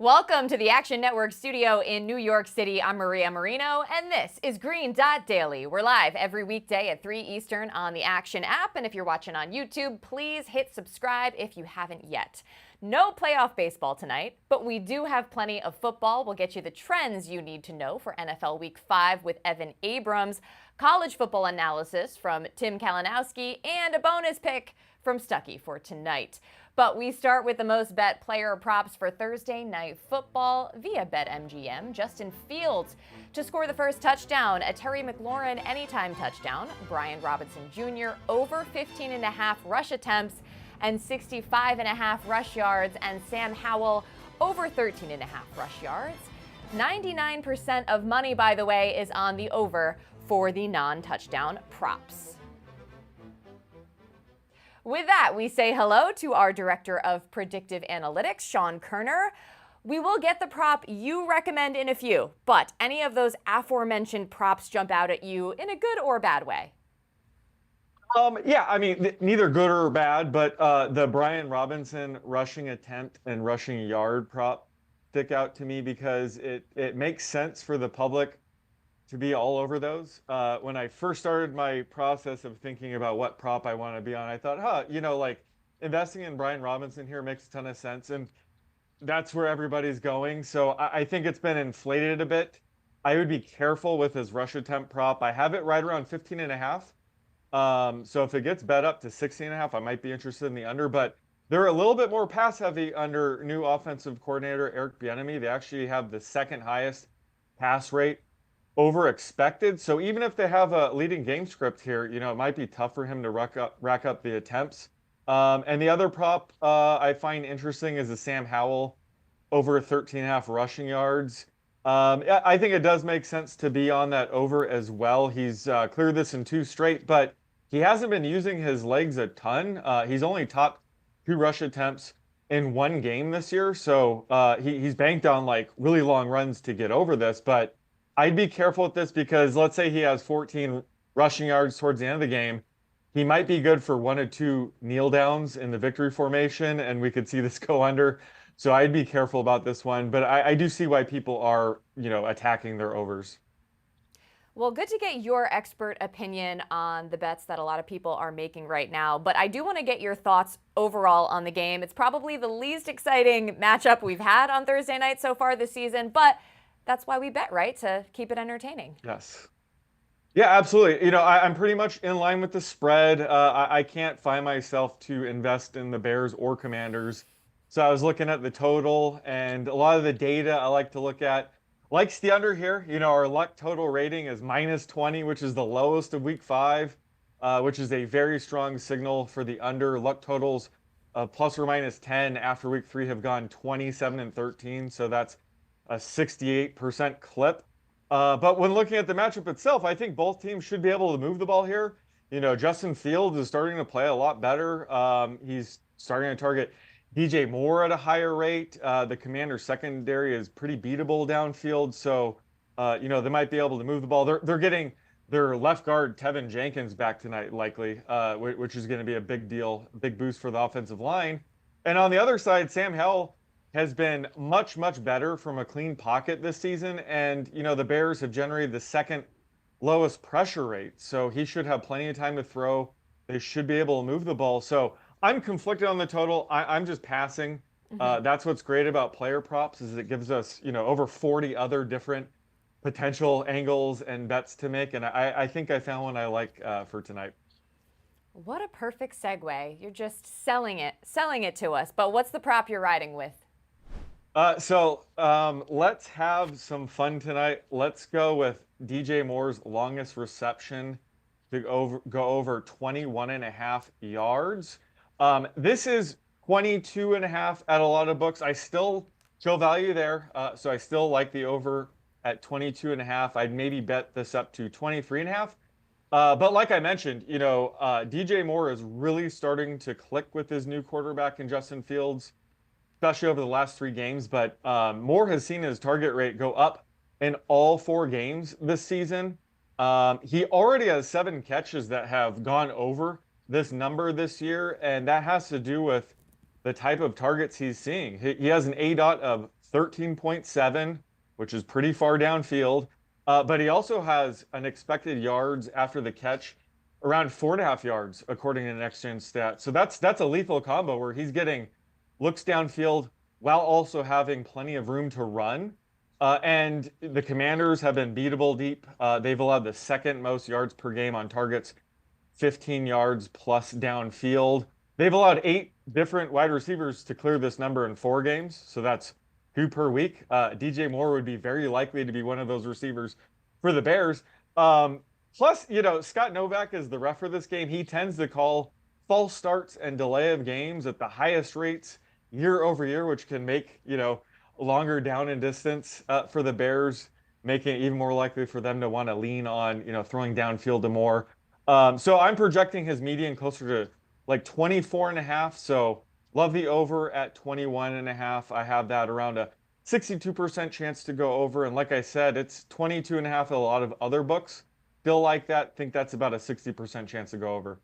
Welcome to the Action Network studio in New York City. I'm Maria Marino, and this is Green Dot Daily. We're live every weekday at 3 Eastern on the Action app, and if you're watching on YouTube, please hit subscribe if you haven't yet. No playoff baseball tonight, but we do have plenty of football. We'll get you the trends you need to know for NFL Week 5 with Evan Abrams, college football analysis from Tim Kalinowski, and a bonus pick from Stuckey for tonight. But we start with the most bet player props for Thursday Night Football via BetMGM. Justin Fields to score the first touchdown, a Terry McLaurin anytime touchdown, Brian Robinson Jr. over 15.5 rush attempts and 65.5 rush yards, and Sam Howell over 13.5 rush yards. 99% of money, by the way, is on the over for the non-touchdown props. With that, we say hello to our Director of Predictive Analytics, Sean Koerner. We will get the prop you recommend in a few, but any of those aforementioned props jump out at you in a good or bad way? Yeah, I mean, neither good or bad, but the Brian Robinson rushing attempt and rushing yard prop stick out to me because it makes sense for the public to be all over those. When I first started my process of thinking about what prop I want to be on, I thought, like investing in Brian Robinson here makes a ton of sense. And that's where everybody's going. So I think it's been inflated a bit. I would be careful with his rush attempt prop. I have it right around 15.5. So if it gets bet up to 16.5, I might be interested in the under, but they're a little bit more pass heavy under new offensive coordinator Eric Bieniemy. They actually have the second highest pass rate over expected. So even if they have a leading game script here, it might be tough for him to rack up the attempts. And the other prop I find interesting is the Sam Howell over 13.5 rushing yards. I think it does make sense to be on that over as well. He's cleared this in 2 straight, but he hasn't been using his legs a ton. He's only topped 2 rush attempts in 1 game this year. So he's banked on like really long runs to get over this, but I'd be careful with this because let's say he has 14 rushing yards towards the end of the game. He might be good for 1 or 2 kneel downs in the victory formation, and we could see this go under. So I'd be careful about this one. But I do see why people are, attacking their overs. Well, good to get your expert opinion on the bets that a lot of people are making right now. But I do want to get your thoughts overall on the game. It's probably the least exciting matchup we've had on Thursday night so far this season, but that's why we bet, right? To keep it entertaining. Yes. Yeah, absolutely. I'm pretty much in line with the spread. I can't find myself to invest in the Bears or Commanders. So I was looking at the total, and a lot of the data I like to look at likes the under here. Our luck total rating is -20, which is the lowest of week 5, which is a very strong signal for the under. Luck totals plus or minus 10 after week 3 have gone 27 and 13. So that's a 68% clip. But when looking at the matchup itself, I think both teams should be able to move the ball here. Justin Fields is starting to play a lot better. He's starting to target DJ Moore at a higher rate. The Commanders secondary is pretty beatable downfield. So, they might be able to move the ball. They're getting their left guard, Tevin Jenkins, back tonight, likely, which is going to be a big deal, big boost for the offensive line. And on the other side, Sam Howell has been much, much better from a clean pocket this season. And, the Bears have generated the second lowest pressure rate. So he should have plenty of time to throw. They should be able to move the ball. So I'm conflicted on the total. I'm just passing. That's what's great about player props is it gives us, over 40 other different potential angles and bets to make. And I think I found one I like for tonight. What a perfect segue. You're just selling it to us. But what's the prop you're riding with? So let's have some fun tonight. Let's go with DJ Moore's longest reception to go over 21.5 yards. This is 22.5 at a lot of books. I still show value there. So I still like the over at 22.5. I'd maybe bet this up to 23.5. But like I mentioned, DJ Moore is really starting to click with his new quarterback in Justin Fields, especially over the last 3 games. But Moore has seen his target rate go up in all 4 games this season. He already has 7 catches that have gone over this number this year, and that has to do with the type of targets he's seeing. He has an ADOT of 13.7, which is pretty far downfield. But he also has an expected yards after the catch around 4.5 yards, according to Next Gen Stats. So that's a lethal combo where he's getting looks downfield while also having plenty of room to run. And the Commanders have been beatable deep. They've allowed the second most yards per game on targets, 15 yards plus downfield. They've allowed 8 different wide receivers to clear this number in 4 games. So that's 2 per week. DJ Moore would be very likely to be one of those receivers for the Bears. Plus, Scott Novak is the ref for this game. He tends to call false starts and delay of games at the highest rates year over year, which can make, longer down and distance for the Bears, making it even more likely for them to want to lean on, throwing downfield to Moore. So I'm projecting his median closer to like 24.5. So love the over at 21.5. I have that around a 62% chance to go over. And like I said, it's 22.5 at a lot of other books. Still like that. Think that's about a 60% chance to go over.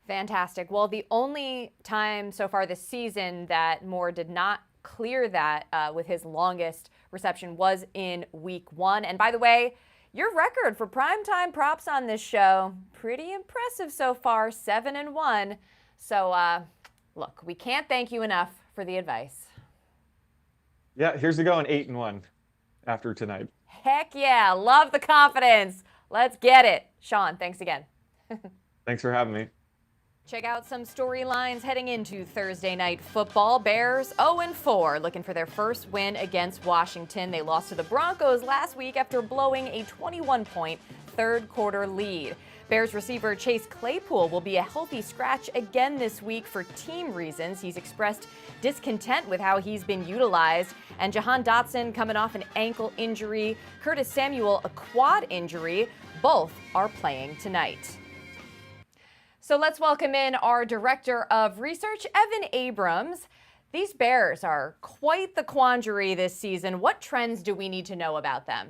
Fantastic. Well, the only time so far this season that Moore did not clear that with his longest reception was in week 1. And by the way, your record for primetime props on this show, pretty impressive so far, 7-1. So look, we can't thank you enough for the advice. Yeah, here's to going 8-1 after tonight. Heck yeah, love the confidence. Let's get it. Sean, thanks again. Thanks for having me. Check out some storylines heading into Thursday night football. Bears 0-4, looking for their first win against Washington. They lost to the Broncos last week after blowing a 21-point third quarter lead. Bears receiver Chase Claypool will be a healthy scratch again this week for team reasons. He's expressed discontent with how he's been utilized. And Jahan Dotson coming off an ankle injury. Curtis Samuel a quad injury. Both are playing tonight. So let's welcome in our Director of Research, Evan Abrams. These Bears are quite the quandary this season. What trends do we need to know about them?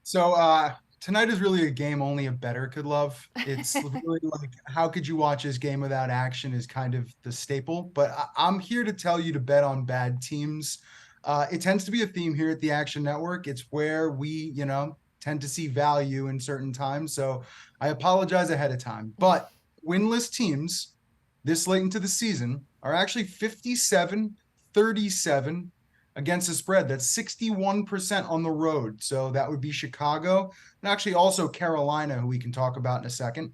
So tonight is really a game only a bettor could love. It's really like, how could you watch this game without action is kind of the staple. But I'm here to tell you to bet on bad teams. It tends to be a theme here at the Action Network. It's where we, tend to see value in certain times. So I apologize ahead of time. But winless teams this late into the season are actually 57-37 against the spread. That's 61% on the road. So that would be Chicago and actually also Carolina, who we can talk about in a second.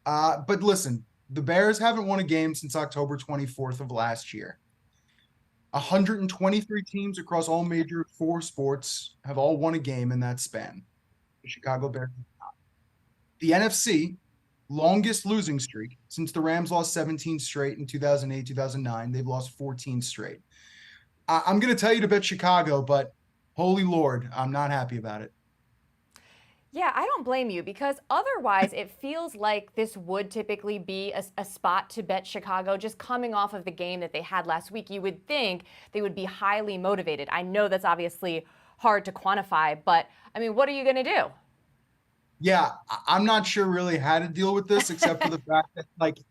But listen, the Bears haven't won a game since October 24th of last year. 123 teams across all major 4 sports have all won a game in that span. The Chicago Bears have not. The NFC longest losing streak since the Rams lost 17 straight in 2008, 2009. They've lost 14 straight. I'm going to tell you to bet Chicago, but holy Lord, I'm not happy about it. Yeah, I don't blame you because otherwise it feels like this would typically be a spot to bet Chicago just coming off of the game that they had last week. You would think they would be highly motivated. I know that's obviously hard to quantify, but I mean, what are you going to do? Yeah, I'm not sure really how to deal with this except for the fact that,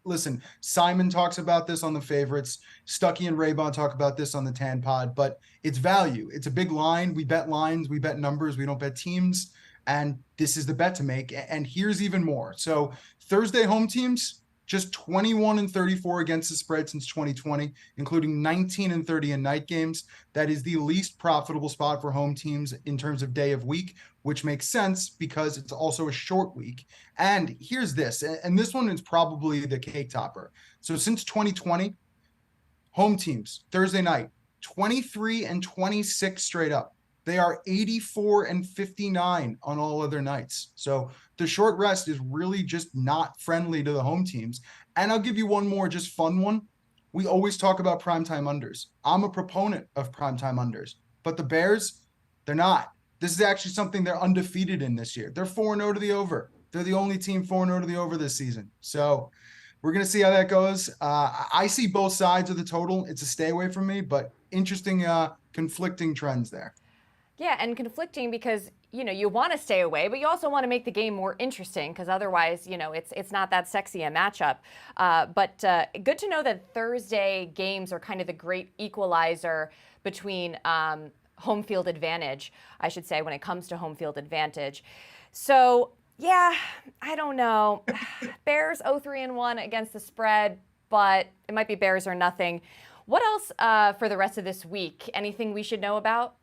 listen, Simon talks about this on the favorites. Stuckey and Raybon talk about this on the Tan Pod, but it's value. It's a big line. We bet lines, we bet numbers, we don't bet teams, and this is the bet to make. And here's even more. So Thursday home teams, just 21-34 against the spread since 2020, including 19-30 in night games. That is the least profitable spot for home teams in terms of day of week, which makes sense because it's also a short week. And here's this, and this one is probably the cake topper. So since 2020, home teams, Thursday night, 23-26 straight up. They are 84-59 on all other nights. So the short rest is really just not friendly to the home teams. And I'll give you one more just fun one. We always talk about primetime unders. I'm a proponent of primetime unders, but the Bears, they're not. This is actually something they're undefeated in this year. They're 4-0 to the over. They're the only team 4-0 to the over this season. So we're going to see how that goes. I see both sides of the total. It's a stay away from me, but interesting conflicting trends there. Yeah, and conflicting because, you want to stay away, but you also want to make the game more interesting because otherwise, it's not that sexy a matchup. But good to know that Thursday games are kind of the great equalizer between home field advantage, I should say, when it comes to home field advantage. So, yeah, I don't know. Bears 0-3-1 against the spread, but it might be Bears or nothing. What else for the rest of this week? Anything we should know about?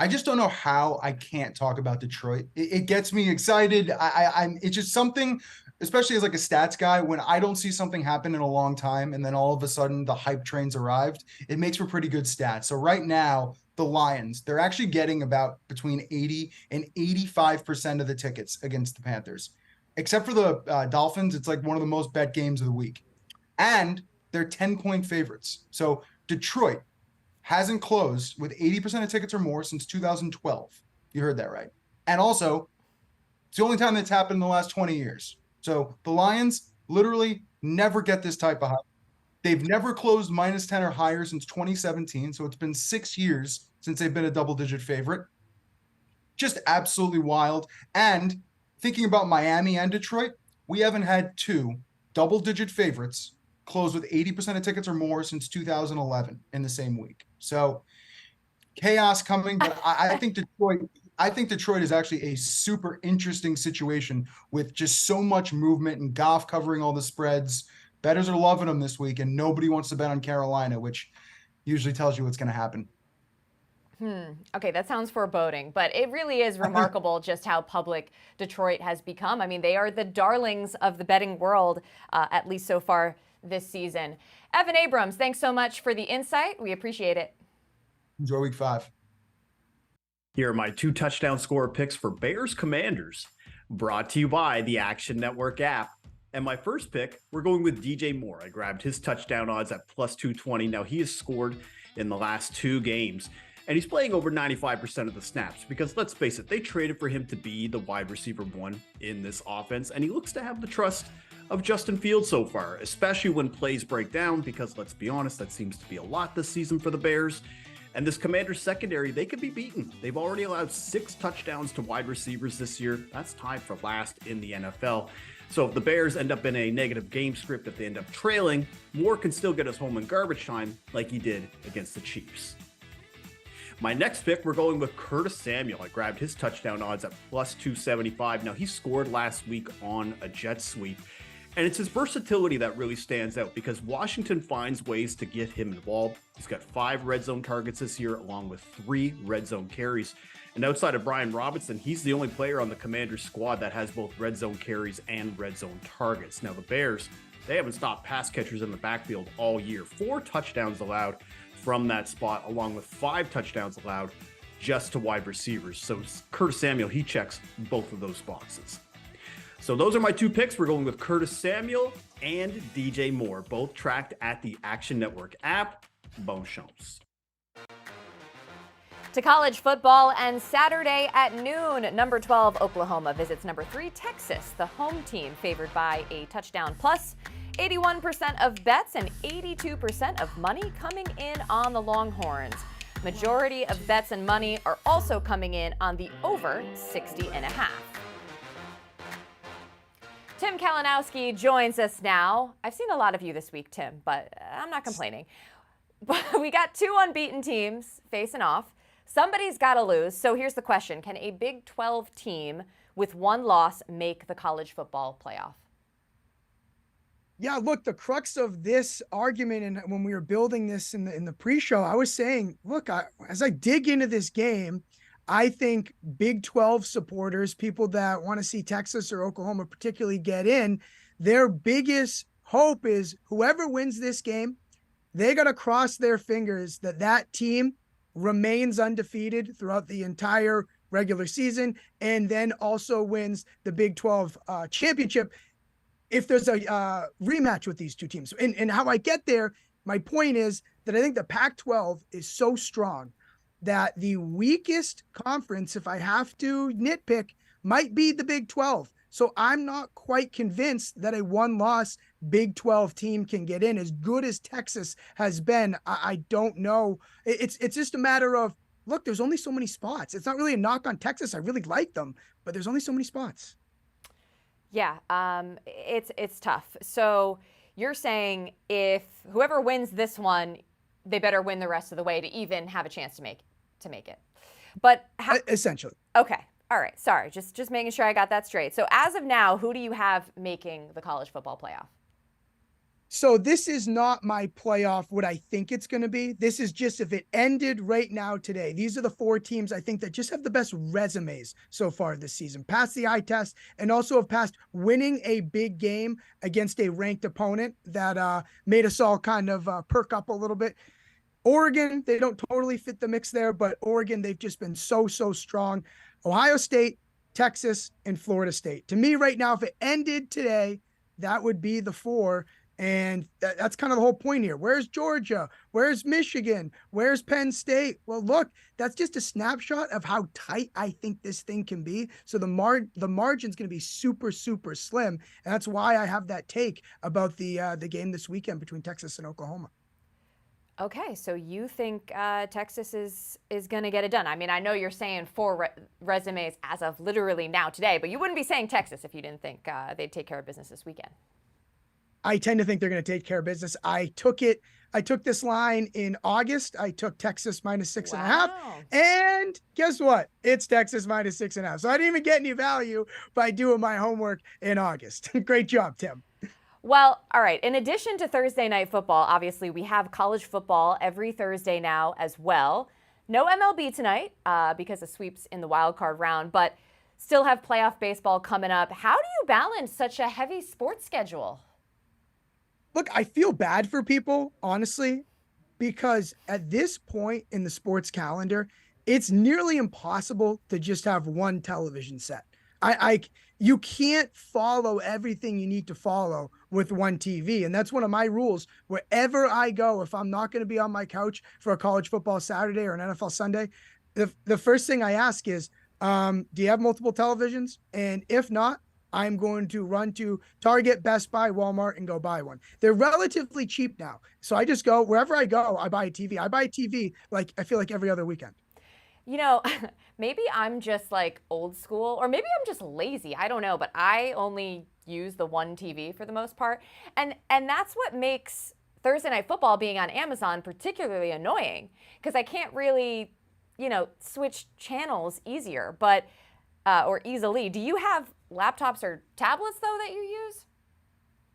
I just don't know how I can't talk about Detroit. It gets me excited. I'm it's just something, especially as like a stats guy, when I don't see something happen in a long time and then all of a sudden the hype train's arrived, it makes for pretty good stats. So right now, the Lions, they're actually getting about between 80 and 85% of the tickets against the Panthers. Except for the Dolphins, it's like one of the most bet games of the week. And they're 10-point favorites. So Detroit hasn't closed with 80% of tickets or more since 2012. You heard that right. And also, it's the only time that's happened in the last 20 years. So the Lions literally never get this type of hype. They've never closed -10 or higher since 2017. So it's been 6 years since they've been a double-digit favorite. Just absolutely wild. And thinking about Miami and Detroit, we haven't had two double-digit favorites closed with 80% of tickets or more since 2011 in the same week. So chaos coming, but I think Detroit is actually a super interesting situation with just so much movement and Goff covering all the spreads. Bettors are loving them this week, and nobody wants to bet on Carolina, which usually tells you what's going to happen. Okay, that sounds foreboding, but it really is remarkable just how public Detroit has become. I mean, they are the darlings of the betting world, at least so far this season. Evan Abrams, thanks so much for the insight. We appreciate it. Enjoy week 5. Here are my 2 touchdown scorer picks for Bears Commanders, brought to you by the Action Network app. And my first pick, we're going with DJ Moore. I grabbed his touchdown odds at +220. Now, he has scored in the last 2 games, and he's playing over 95% of the snaps because, let's face it, they traded for him to be the wide receiver 1 in this offense, and he looks to have the trust of Justin Fields so far, especially when plays break down, because let's be honest, that seems to be a lot this season for the Bears. And this Commanders secondary, they could be beaten. They've already allowed 6 touchdowns to wide receivers this year. That's tied for last in the NFL. So if the Bears end up in a negative game script, if they end up trailing, Moore can still get us home in garbage time like he did against the Chiefs. My next pick, we're going with Curtis Samuel. I grabbed his touchdown odds at +275. Now, he scored last week on a jet sweep. And it's his versatility that really stands out because Washington finds ways to get him involved. He's got 5 red zone targets this year, along with 3 red zone carries. And outside of Brian Robinson, he's the only player on the Commanders squad that has both red zone carries and red zone targets. Now, the Bears, they haven't stopped pass catchers in the backfield all year. 4 touchdowns allowed from that spot, along with 5 touchdowns allowed just to wide receivers. So Curtis Samuel, he checks both of those boxes. So those are my 2 picks. We're going with Curtis Samuel and DJ Moore, both tracked at the Action Network app. Bon chance. To college football, and Saturday at noon, number 12 Oklahoma visits number 3 Texas, the home team favored by a touchdown plus. 81% of bets and 82% of money coming in on the Longhorns. Majority of bets and money are also coming in on the over 60.5. Tim Kalinowski joins us now. I've seen a lot of you this week, Tim, but I'm not complaining. But we got 2 unbeaten teams facing off. Somebody's got to lose. So here's the question. Can a Big 12 team with 1 loss make the college football playoff? Yeah, look, the crux of this argument, and when we were building this in the pre-show, I was saying, look, as I dig into this game, I think Big 12 supporters, people that want to see Texas or Oklahoma particularly get in, their biggest hope is whoever wins this game, they got to cross their fingers that team remains undefeated throughout the entire regular season and then also wins the Big 12 championship if there's a rematch with these 2 teams. And how I get there, my point is that I think the Pac-12 is so strong that the weakest conference, if I have to nitpick, might be the Big 12. So I'm not quite convinced that a 1-loss Big 12 team can get in. As good as Texas has been, I don't know. It's just a matter of look, there's only so many spots. It's not really a knock on Texas. I really like them, but there's only so many spots. Yeah, it's tough. So you're saying if whoever wins this one, they better win the rest of the way to even have a chance to make it. But Essentially. Okay. All right. Sorry. Just making sure I got that straight. So as of now, who do you have making the college football playoff? So this is not my playoff, what I think it's going to be. This is just if it ended right now today. These are the 4 teams I think that just have the best resumes so far this season. Passed the eye test and also have passed winning a big game against a ranked opponent that made us all kind of perk up a little bit. Oregon, they don't totally fit the mix there, but Oregon, they've just been so strong. Ohio State, Texas, and Florida State. To me right now, if it ended today, that would be the 4. And that's kind of the whole point here. Where's Georgia? Where's Michigan? Where's Penn State? Well, look, that's just a snapshot of how tight I think this thing can be. So the margin's going to be super slim. And that's why I have that take about the game this weekend between Texas and Oklahoma. Okay, so you think Texas is going to get it done? I mean, I know you're saying 4 resumes as of literally now today, but you wouldn't be saying Texas if you didn't think they'd take care of business this weekend. I tend to think they're going to take care of business. I took this line in August. I took Texas minus 6.5. And guess what? It's Texas minus 6.5. So I didn't even get any value by doing my homework in August. Great job, Tim. Well, all right. In addition to Thursday night football, obviously we have college football every Thursday now as well. No MLB tonight because of sweeps in the wild card round, but still have playoff baseball coming up. How do you balance such a heavy sports schedule? Look, I feel bad for people, honestly, because at this point in the sports calendar, it's nearly impossible to just have one television set. You can't follow everything you need to follow with one TV. And that's one of my rules. Wherever I go, if I'm not going to be on my couch for a college football Saturday or an NFL Sunday, the first thing I ask is, do you have multiple televisions? And if not, I'm going to run to Target, Best Buy, Walmart, and go buy one. They're relatively cheap now. So I just go, wherever I go, I buy a TV. I buy a TV, like, I feel like every other weekend. You know, maybe I'm just like old school, or maybe I'm just lazy. I don't know, but I only use the one TV for the most part. And that's what makes Thursday Night Football being on Amazon particularly annoying, because I can't really, switch channels easier, but or easily. Do you have laptops or tablets though that you use?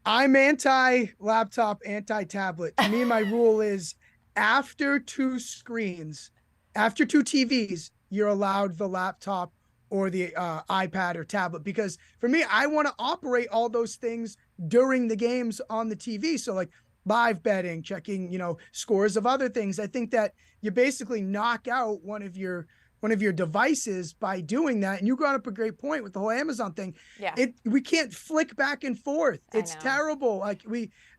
I'm anti-laptop, anti-tablet. To me, my rule is after 2 screens, after 2 TVs, you're allowed the laptop or the iPad or tablet, because for me, I want to operate all those things during the games on the TV. So like live betting, checking, scores of other things. I think that you basically knock out one of your devices by doing that. And you brought up a great point with the whole Amazon thing. Yeah. We can't flick back and forth. It's terrible.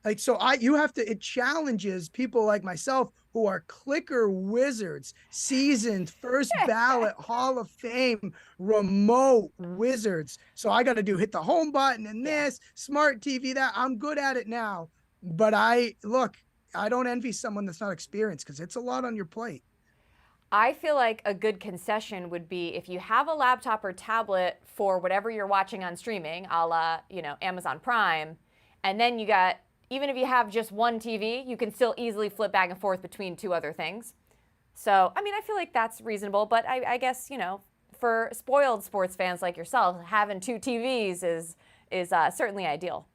It challenges people like myself who are clicker wizards, seasoned, first ballot, Hall of Fame, remote wizards. So I got to hit the home button and this, smart TV, that. I'm good at it now. But I don't envy someone that's not experienced, because it's a lot on your plate. I feel like a good concession would be if you have a laptop or tablet for whatever you're watching on streaming, a la, Amazon Prime, and then even if you have just one TV, you can still easily flip back and forth between 2 other things. So, I mean, I feel like that's reasonable, but I guess, for spoiled sports fans like yourself, having 2 TVs is certainly ideal.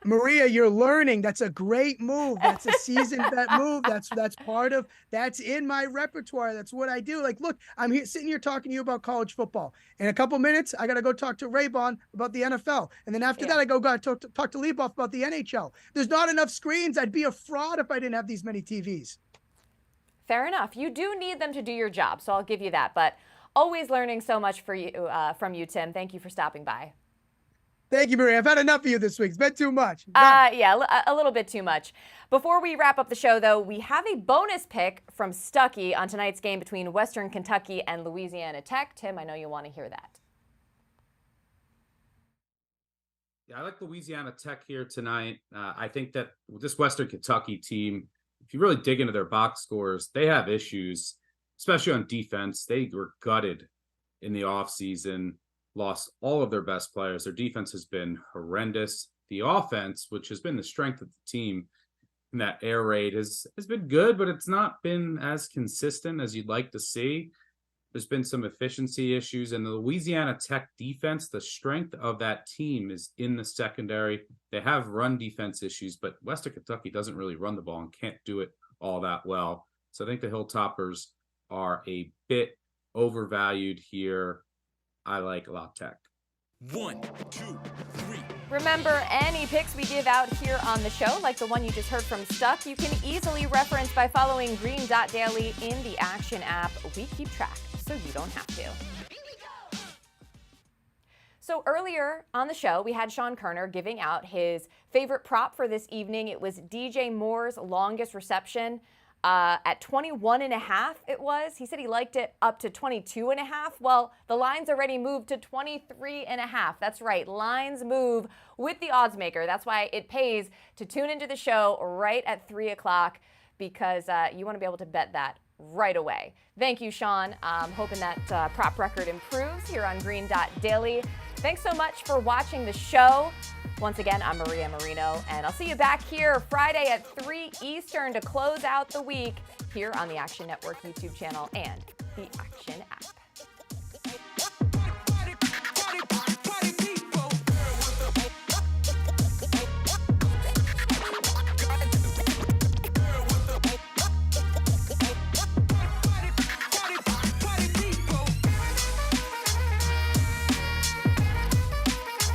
Maria, you're learning. That's a great move. That's a seasoned vet move. That's in my repertoire. That's what I do. Like, look, I'm sitting here talking to you about college football. In a couple minutes, I got to go talk to Raybon about the NFL. And then after that, I got to talk to Leboff about the NHL. There's not enough screens. I'd be a fraud if I didn't have these many TVs. Fair enough. You do need them to do your job, so I'll give you that. But always learning so much from you, Tim. Thank you for stopping by. Thank you, Maria. I've had enough of you this week. It's been too much. Yeah, a little bit too much. Before we wrap up the show, though, we have a bonus pick from Stuckey on tonight's game between Western Kentucky and Louisiana Tech. Tim, I know you want to hear that. Yeah, I like Louisiana Tech here tonight. I think that this Western Kentucky team, if you really dig into their box scores, they have issues. especially on defense. They were gutted in the offseason, lost all of their best players. Their defense has been horrendous. The offense, which has been the strength of the team in that air raid, has been good, but it's not been as consistent as you'd like to see. There's been some efficiency issues, and the Louisiana Tech defense, the strength of that team is in the secondary. They have run defense issues, but Western Kentucky doesn't really run the ball and can't do it all that well. So I think the Hilltoppers are a bit overvalued here. I like La Tech. 1, 2, 3. Remember, any picks we give out here on the show, like the one you just heard from Stuck, you can easily reference by following green.daily in the Action app. We keep track, so you don't have to. So earlier on the show, we had Sean Koerner giving out his favorite prop for this evening. It was DJ Moore's longest reception. At 21.5 it was. He said he liked it up to 22.5. Well, the line's already moved to 23.5. That's right. Lines move with the odds maker. That's why it pays to tune into the show right at 3 o'clock, because you want to be able to bet that right away. Thank you, Sean. Hoping that prop record improves here on green.daily. Thanks so much for watching the show. Once again, I'm Maria Marino, and I'll see you back here Friday at 3 Eastern to close out the week here on the Action Network YouTube channel and the Action app.